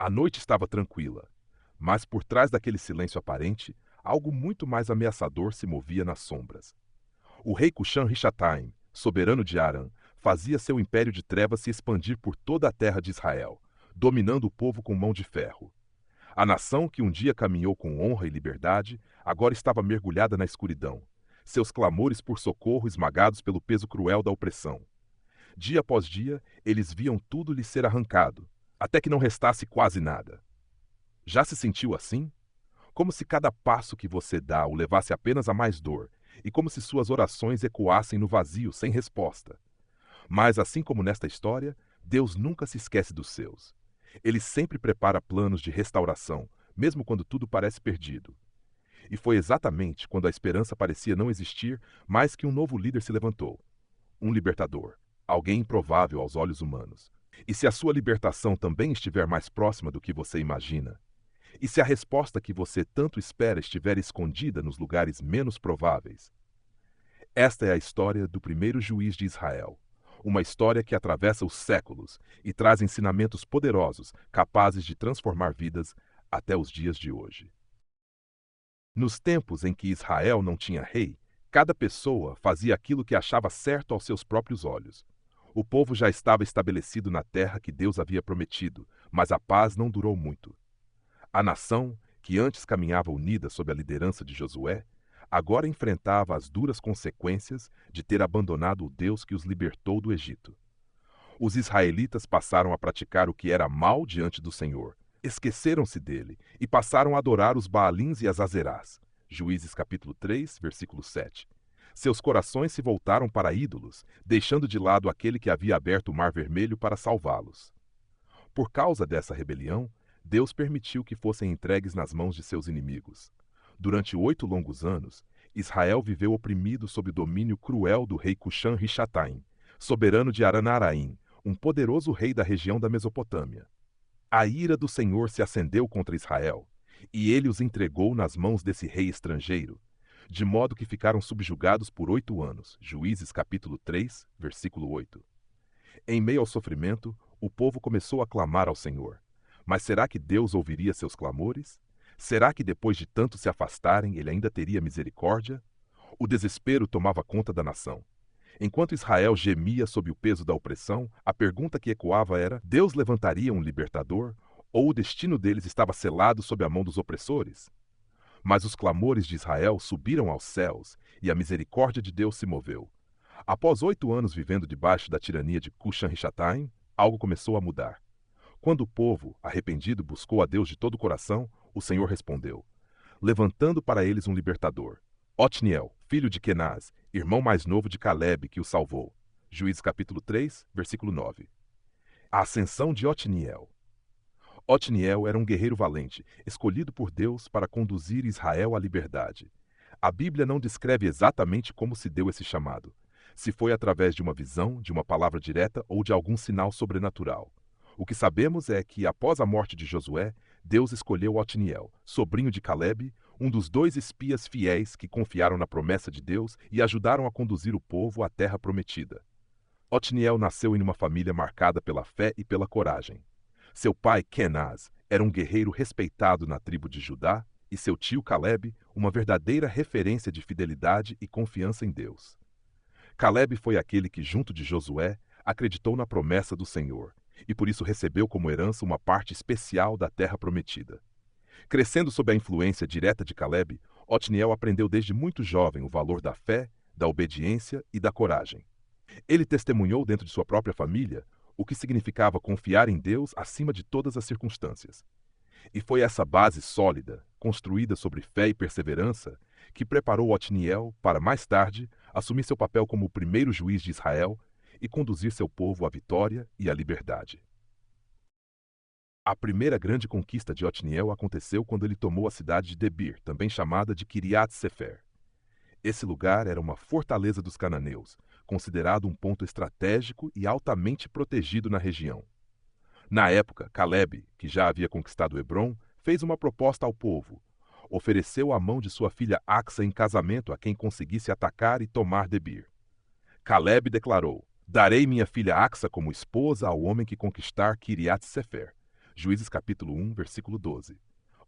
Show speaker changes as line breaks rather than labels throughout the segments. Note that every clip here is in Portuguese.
A noite estava tranquila, mas por trás daquele silêncio aparente, algo muito mais ameaçador se movia nas sombras. O rei Cushan-Rishathaim, soberano de Aram, fazia seu império de trevas se expandir por toda a terra de Israel, dominando o povo com mão de ferro. A nação que um dia caminhou com honra e liberdade, agora estava mergulhada na escuridão, seus clamores por socorro esmagados pelo peso cruel da opressão. Dia após dia, eles viam tudo lhe ser arrancado, até que não restasse quase nada. Já se sentiu assim? Como se cada passo que você dá o levasse apenas a mais dor, e como se suas orações ecoassem no vazio, sem resposta. Mas, assim como nesta história, Deus nunca se esquece dos seus. Ele sempre prepara planos de restauração, mesmo quando tudo parece perdido. E foi exatamente quando a esperança parecia não existir, mais que um novo líder se levantou. Um libertador. Alguém improvável aos olhos humanos. E se a sua libertação também estiver mais próxima do que você imagina? E se a resposta que você tanto espera estiver escondida nos lugares menos prováveis? Esta é a história do primeiro juiz de Israel. Uma história que atravessa os séculos e traz ensinamentos poderosos capazes de transformar vidas até os dias de hoje. Nos tempos em que Israel não tinha rei, cada pessoa fazia aquilo que achava certo aos seus próprios olhos. O povo já estava estabelecido na terra que Deus havia prometido, mas a paz não durou muito. A nação, que antes caminhava unida sob a liderança de Josué, agora enfrentava as duras consequências de ter abandonado o Deus que os libertou do Egito. Os israelitas passaram a praticar o que era mal diante do Senhor, esqueceram-se dele e passaram a adorar os Baalins e as Azerás. Juízes capítulo 3, versículo 7. Seus corações se voltaram para ídolos, deixando de lado aquele que havia aberto o Mar Vermelho para salvá-los. Por causa dessa rebelião, Deus permitiu que fossem entregues nas mãos de seus inimigos. Durante 8 longos anos, Israel viveu oprimido sob o domínio cruel do rei Cushan-Rishathaim, soberano de Aran-Araim, um poderoso rei da região da Mesopotâmia. A ira do Senhor se acendeu contra Israel, e ele os entregou nas mãos desse rei estrangeiro, de modo que ficaram subjugados por 8 anos. Juízes capítulo 3, versículo 8. Em meio ao sofrimento, o povo começou a clamar ao Senhor. Mas será que Deus ouviria seus clamores? Será que depois de tanto se afastarem, ele ainda teria misericórdia? O desespero tomava conta da nação. Enquanto Israel gemia sob o peso da opressão, a pergunta que ecoava era: Deus levantaria um libertador? Ou o destino deles estava selado sob a mão dos opressores? Mas os clamores de Israel subiram aos céus, e a misericórdia de Deus se moveu. Após 8 anos vivendo debaixo da tirania de Cushan-Rishathaim, algo começou a mudar. Quando o povo, arrependido, buscou a Deus de todo o coração, o Senhor respondeu, levantando para eles um libertador, Otniel, filho de Kenaz, irmão mais novo de Calebe, que o salvou. Juízes capítulo 3, versículo 9. A ascensão de Otniel. Otniel era um guerreiro valente, escolhido por Deus para conduzir Israel à liberdade. A Bíblia não descreve exatamente como se deu esse chamado, se foi através de uma visão, de uma palavra direta ou de algum sinal sobrenatural. O que sabemos é que, após a morte de Josué, Deus escolheu Otniel, sobrinho de Calebe, um dos 2 espias fiéis que confiaram na promessa de Deus e ajudaram a conduzir o povo à terra prometida. Otniel nasceu em uma família marcada pela fé e pela coragem. Seu pai, Kenaz, era um guerreiro respeitado na tribo de Judá, e seu tio Calebe, uma verdadeira referência de fidelidade e confiança em Deus. Calebe foi aquele que, junto de Josué, acreditou na promessa do Senhor, e por isso recebeu como herança uma parte especial da terra prometida. Crescendo sob a influência direta de Calebe, Otniel aprendeu desde muito jovem o valor da fé, da obediência e da coragem. Ele testemunhou dentro de sua própria família o que significava confiar em Deus acima de todas as circunstâncias. E foi essa base sólida, construída sobre fé e perseverança, que preparou Otniel para, mais tarde, assumir seu papel como o primeiro juiz de Israel e conduzir seu povo à vitória e à liberdade. A primeira grande conquista de Otniel aconteceu quando ele tomou a cidade de Debir, também chamada de Kiriat Sefer. Esse lugar era uma fortaleza dos cananeus, considerado um ponto estratégico e altamente protegido na região. Na época, Calebe, que já havia conquistado Hebrom, fez uma proposta ao povo. Ofereceu a mão de sua filha Axa em casamento a quem conseguisse atacar e tomar Debir. Calebe declarou: darei minha filha Axa como esposa ao homem que conquistar Kiriat Sefer. Juízes capítulo 1, versículo 12.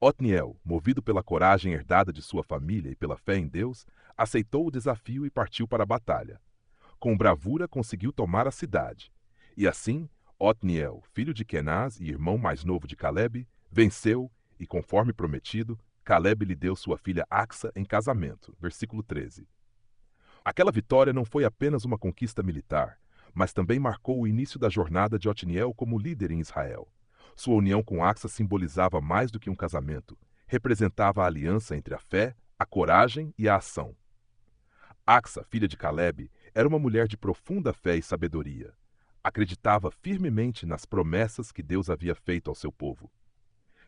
Otniel, movido pela coragem herdada de sua família e pela fé em Deus, aceitou o desafio e partiu para a batalha. Com bravura conseguiu tomar a cidade. E assim, Otniel, filho de Kenaz e irmão mais novo de Calebe, venceu e, conforme prometido, Calebe lhe deu sua filha Axa em casamento. Versículo 13. Aquela vitória não foi apenas uma conquista militar, mas também marcou o início da jornada de Otniel como líder em Israel. Sua união com Axa simbolizava mais do que um casamento, representava a aliança entre a fé, a coragem e a ação. Axa, filha de Calebe, era uma mulher de profunda fé e sabedoria. Acreditava firmemente nas promessas que Deus havia feito ao seu povo.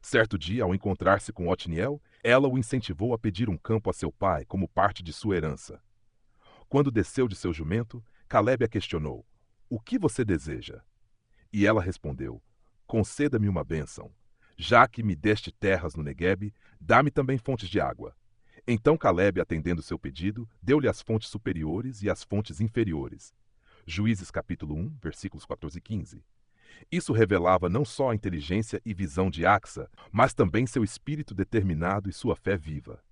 Certo dia, ao encontrar-se com Otniel, ela o incentivou a pedir um campo a seu pai como parte de sua herança. Quando desceu de seu jumento, Calebe a questionou: "O que você deseja?" E ela respondeu: "Conceda-me uma bênção. Já que me deste terras no Neguebe, dá-me também fontes de água." Então Calebe, atendendo seu pedido, deu-lhe as fontes superiores e as fontes inferiores. Juízes capítulo 1, versículos 14 e 15. Isso revelava não só a inteligência e visão de Axa, mas também seu espírito determinado e sua fé viva.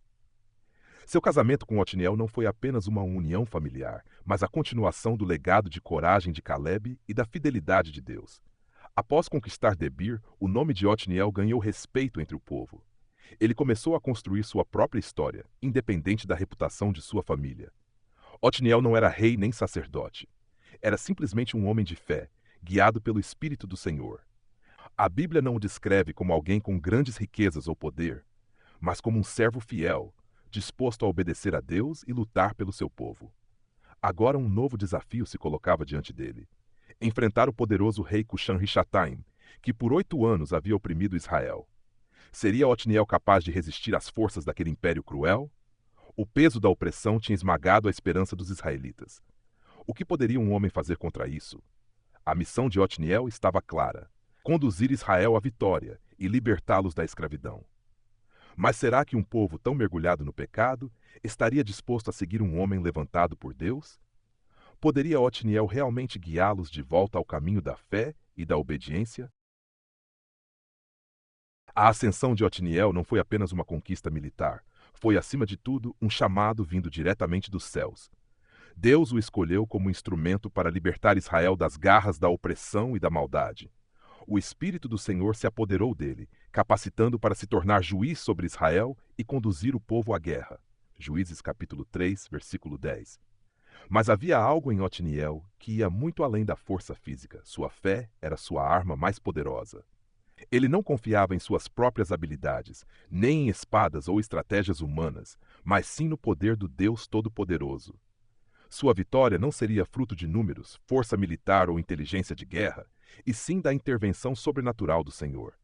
Seu casamento com Otniel não foi apenas uma união familiar, mas a continuação do legado de coragem de Calebe e da fidelidade de Deus. Após conquistar Debir, o nome de Otniel ganhou respeito entre o povo. Ele começou a construir sua própria história, independente da reputação de sua família. Otniel não era rei nem sacerdote. Era simplesmente um homem de fé, guiado pelo Espírito do Senhor. A Bíblia não o descreve como alguém com grandes riquezas ou poder, mas como um servo fiel, disposto a obedecer a Deus e lutar pelo seu povo. Agora um novo desafio se colocava diante dele: enfrentar o poderoso rei Cushan-Rishathaim, que por 8 anos havia oprimido Israel. Seria Otniel capaz de resistir às forças daquele império cruel? O peso da opressão tinha esmagado a esperança dos israelitas. O que poderia um homem fazer contra isso? A missão de Otniel estava clara: conduzir Israel à vitória e libertá-los da escravidão. Mas será que um povo tão mergulhado no pecado estaria disposto a seguir um homem levantado por Deus? Poderia Otniel realmente guiá-los de volta ao caminho da fé e da obediência? A ascensão de Otniel não foi apenas uma conquista militar, foi, acima de tudo, um chamado vindo diretamente dos céus. Deus o escolheu como instrumento para libertar Israel das garras da opressão e da maldade. O Espírito do Senhor se apoderou dele, capacitando para se tornar juiz sobre Israel e conduzir o povo à guerra. Juízes capítulo 3, versículo 10. Mas havia algo em Otniel que ia muito além da força física. Sua fé era sua arma mais poderosa. Ele não confiava em suas próprias habilidades, nem em espadas ou estratégias humanas, mas sim no poder do Deus Todo-Poderoso. Sua vitória não seria fruto de números, força militar ou inteligência de guerra, e sim da intervenção sobrenatural do Senhor.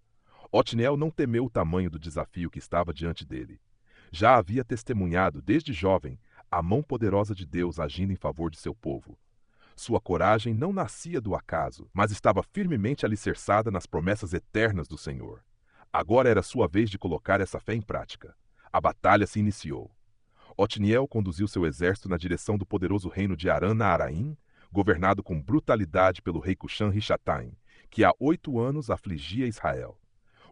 Otniel não temeu o tamanho do desafio que estava diante dele. Já havia testemunhado, desde jovem, a mão poderosa de Deus agindo em favor de seu povo. Sua coragem não nascia do acaso, mas estava firmemente alicerçada nas promessas eternas do Senhor. Agora era sua vez de colocar essa fé em prática. A batalha se iniciou. Otniel conduziu seu exército na direção do poderoso reino de Aram-Naaraim, governado com brutalidade pelo rei Cushan-Rishathaim, que há 8 anos afligia Israel.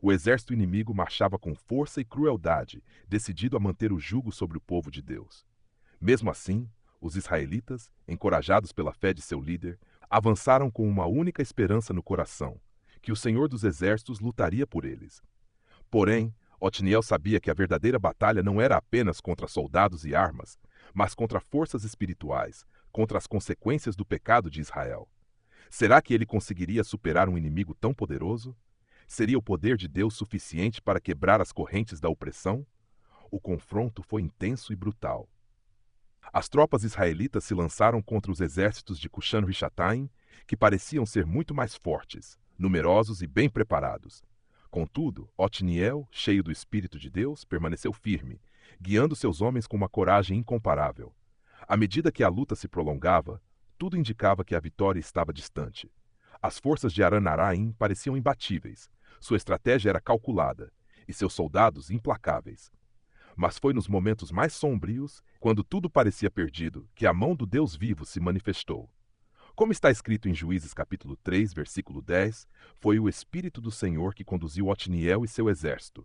O exército inimigo marchava com força e crueldade, decidido a manter o jugo sobre o povo de Deus. Mesmo assim, os israelitas, encorajados pela fé de seu líder, avançaram com uma única esperança no coração: que o Senhor dos Exércitos lutaria por eles. Porém, Otniel sabia que a verdadeira batalha não era apenas contra soldados e armas, mas contra forças espirituais, contra as consequências do pecado de Israel. Será que ele conseguiria superar um inimigo tão poderoso? Seria o poder de Deus suficiente para quebrar as correntes da opressão? O confronto foi intenso e brutal. As tropas israelitas se lançaram contra os exércitos de Cushan-Rishathaim, que pareciam ser muito mais fortes, numerosos e bem preparados. Contudo, Otniel, cheio do Espírito de Deus, permaneceu firme, guiando seus homens com uma coragem incomparável. À medida que a luta se prolongava, tudo indicava que a vitória estava distante. As forças de Aram-Naraim pareciam imbatíveis, sua estratégia era calculada, e seus soldados implacáveis. Mas foi nos momentos mais sombrios, quando tudo parecia perdido, que a mão do Deus vivo se manifestou. Como está escrito em Juízes capítulo 3, versículo 10, foi o Espírito do Senhor que conduziu Otniel e seu exército.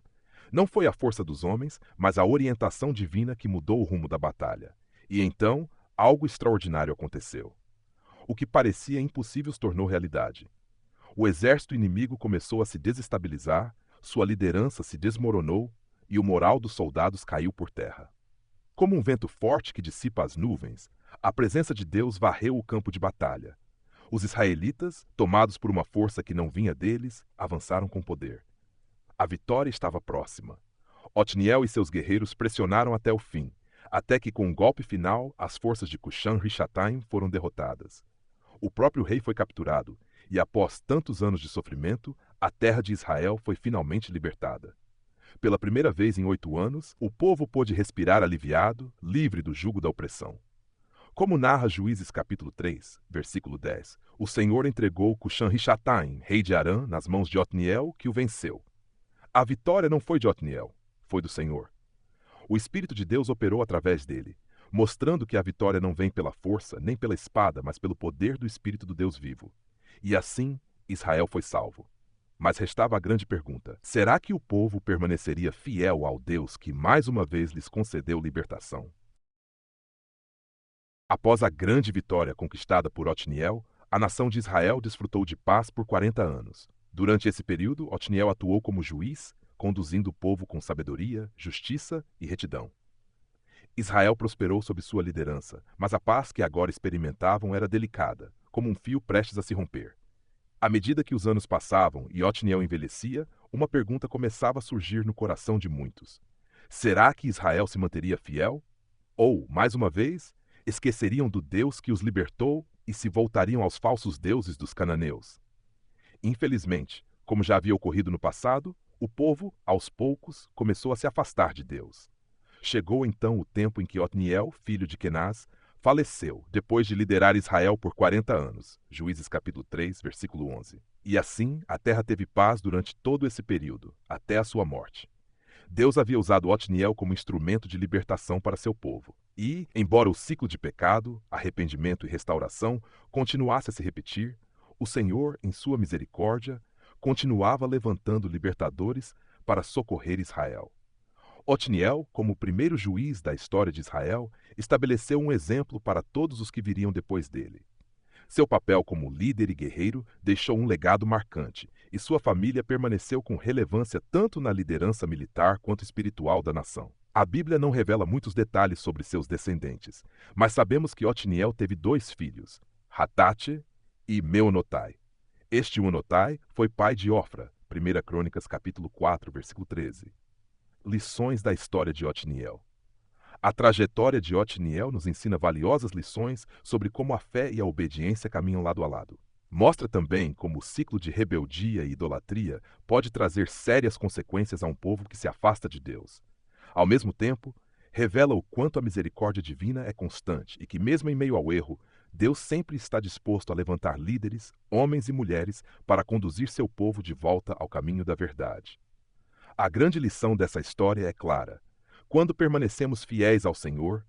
Não foi a força dos homens, mas a orientação divina que mudou o rumo da batalha. E então, algo extraordinário aconteceu. O que parecia impossível se tornou realidade. O exército inimigo começou a se desestabilizar, sua liderança se desmoronou e o moral dos soldados caiu por terra. Como um vento forte que dissipa as nuvens, a presença de Deus varreu o campo de batalha. Os israelitas, tomados por uma força que não vinha deles, avançaram com poder. A vitória estava próxima. Otniel e seus guerreiros pressionaram até o fim, até que com um golpe final, as forças de Cushan-Rishathaim foram derrotadas. O próprio rei foi capturado, e após tantos anos de sofrimento, a terra de Israel foi finalmente libertada. Pela primeira vez em 8 anos, o povo pôde respirar aliviado, livre do jugo da opressão. Como narra Juízes capítulo 3, versículo 10, o Senhor entregou Cushan-Rishathaim, rei de Arã, nas mãos de Otniel, que o venceu. A vitória não foi de Otniel, foi do Senhor. O Espírito de Deus operou através dele, mostrando que a vitória não vem pela força, nem pela espada, mas pelo poder do Espírito do Deus vivo. E assim, Israel foi salvo. Mas restava a grande pergunta: será que o povo permaneceria fiel ao Deus que mais uma vez lhes concedeu libertação? Após a grande vitória conquistada por Otniel, a nação de Israel desfrutou de paz por 40 anos. Durante esse período, Otniel atuou como juiz, conduzindo o povo com sabedoria, justiça e retidão. Israel prosperou sob sua liderança, mas a paz que agora experimentavam era delicada, como um fio prestes a se romper. À medida que os anos passavam e Otniel envelhecia, uma pergunta começava a surgir no coração de muitos. Será que Israel se manteria fiel? Ou, mais uma vez, esqueceriam do Deus que os libertou e se voltariam aos falsos deuses dos cananeus? Infelizmente, como já havia ocorrido no passado, o povo, aos poucos, começou a se afastar de Deus. Chegou então o tempo em que Otniel, filho de Kenaz, faleceu, depois de liderar Israel por 40 anos. Juízes capítulo 3, versículo 11. E assim, a terra teve paz durante todo esse período, até a sua morte. Deus havia usado Otniel como instrumento de libertação para seu povo. E, embora o ciclo de pecado, arrependimento e restauração continuasse a se repetir, o Senhor, em sua misericórdia, continuava levantando libertadores para socorrer Israel. Otniel, como o primeiro juiz da história de Israel, estabeleceu um exemplo para todos os que viriam depois dele. Seu papel como líder e guerreiro deixou um legado marcante, e sua família permaneceu com relevância tanto na liderança militar quanto espiritual da nação. A Bíblia não revela muitos detalhes sobre seus descendentes, mas sabemos que Otniel teve 2 filhos, Hatate e Meonotai. Este Meonotai foi pai de Ofra, 1 Crônicas capítulo 4, versículo 13. Lições da história de Otniel. A trajetória de Otniel nos ensina valiosas lições sobre como a fé e a obediência caminham lado a lado. Mostra também como o ciclo de rebeldia e idolatria pode trazer sérias consequências a um povo que se afasta de Deus. Ao mesmo tempo, revela o quanto a misericórdia divina é constante e que, mesmo em meio ao erro, Deus sempre está disposto a levantar líderes, homens e mulheres, para conduzir seu povo de volta ao caminho da verdade. A grande lição dessa história é clara. Quando permanecemos fiéis ao Senhor,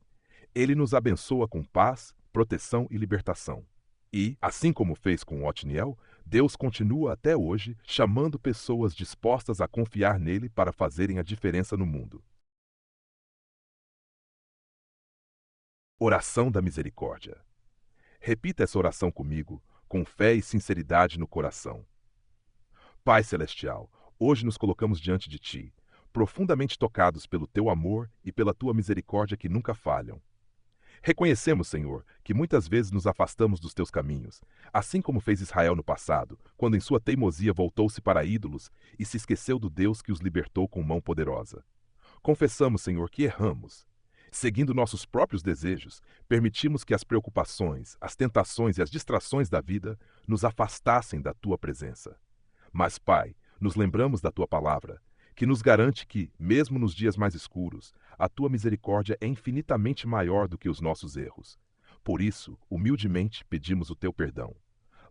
Ele nos abençoa com paz, proteção e libertação. E, assim como fez com Otniel, Deus continua até hoje chamando pessoas dispostas a confiar nele para fazerem a diferença no mundo. Oração da Misericórdia. Repita essa oração comigo, com fé e sinceridade no coração. Pai Celestial, hoje nos colocamos diante de Ti, profundamente tocados pelo Teu amor e pela Tua misericórdia que nunca falham. Reconhecemos, Senhor, que muitas vezes nos afastamos dos Teus caminhos, assim como fez Israel no passado, quando em sua teimosia voltou-se para ídolos e se esqueceu do Deus que os libertou com mão poderosa. Confessamos, Senhor, que erramos. Seguindo nossos próprios desejos, permitimos que as preocupações, as tentações e as distrações da vida nos afastassem da Tua presença. Mas, Pai, nos lembramos da Tua palavra, que nos garante que, mesmo nos dias mais escuros, a Tua misericórdia é infinitamente maior do que os nossos erros. Por isso, humildemente, pedimos o Teu perdão.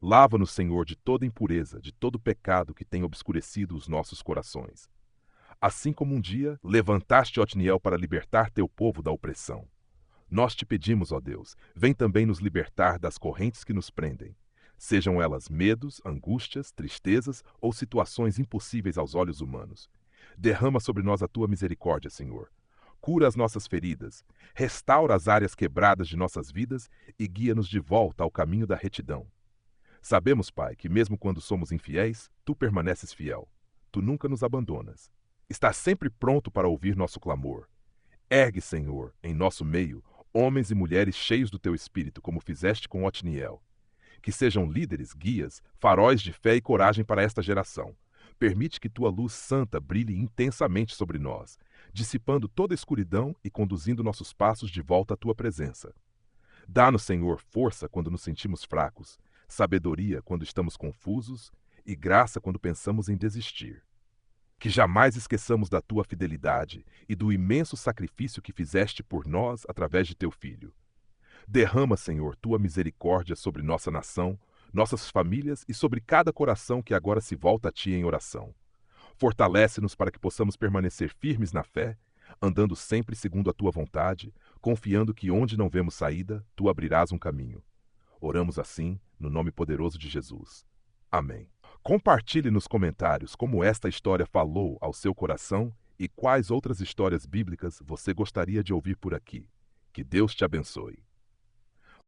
Lava-nos, Senhor, de toda impureza, de todo pecado que tem obscurecido os nossos corações. Assim como um dia levantaste Otniel para libertar Teu povo da opressão. Nós te pedimos, ó Deus, vem também nos libertar das correntes que nos prendem. Sejam elas medos, angústias, tristezas ou situações impossíveis aos olhos humanos. Derrama sobre nós a tua misericórdia, Senhor. Cura as nossas feridas, restaura as áreas quebradas de nossas vidas e guia-nos de volta ao caminho da retidão. Sabemos, Pai, que mesmo quando somos infiéis, tu permaneces fiel. Tu nunca nos abandonas. Estás sempre pronto para ouvir nosso clamor. Ergue, Senhor, em nosso meio, homens e mulheres cheios do teu espírito, como fizeste com Otniel. Que sejam líderes, guias, faróis de fé e coragem para esta geração. Permite que tua luz santa brilhe intensamente sobre nós, dissipando toda a escuridão e conduzindo nossos passos de volta à tua presença. Dá-nos, Senhor, força quando nos sentimos fracos, sabedoria quando estamos confusos e graça quando pensamos em desistir. Que jamais esqueçamos da tua fidelidade e do imenso sacrifício que fizeste por nós através de teu Filho. Derrama, Senhor, tua misericórdia sobre nossa nação, nossas famílias e sobre cada coração que agora se volta a ti em oração. Fortalece-nos para que possamos permanecer firmes na fé, andando sempre segundo a tua vontade, confiando que onde não vemos saída, tu abrirás um caminho. Oramos assim, no nome poderoso de Jesus. Amém. Compartilhe nos comentários como esta história falou ao seu coração e quais outras histórias bíblicas você gostaria de ouvir por aqui. Que Deus te abençoe.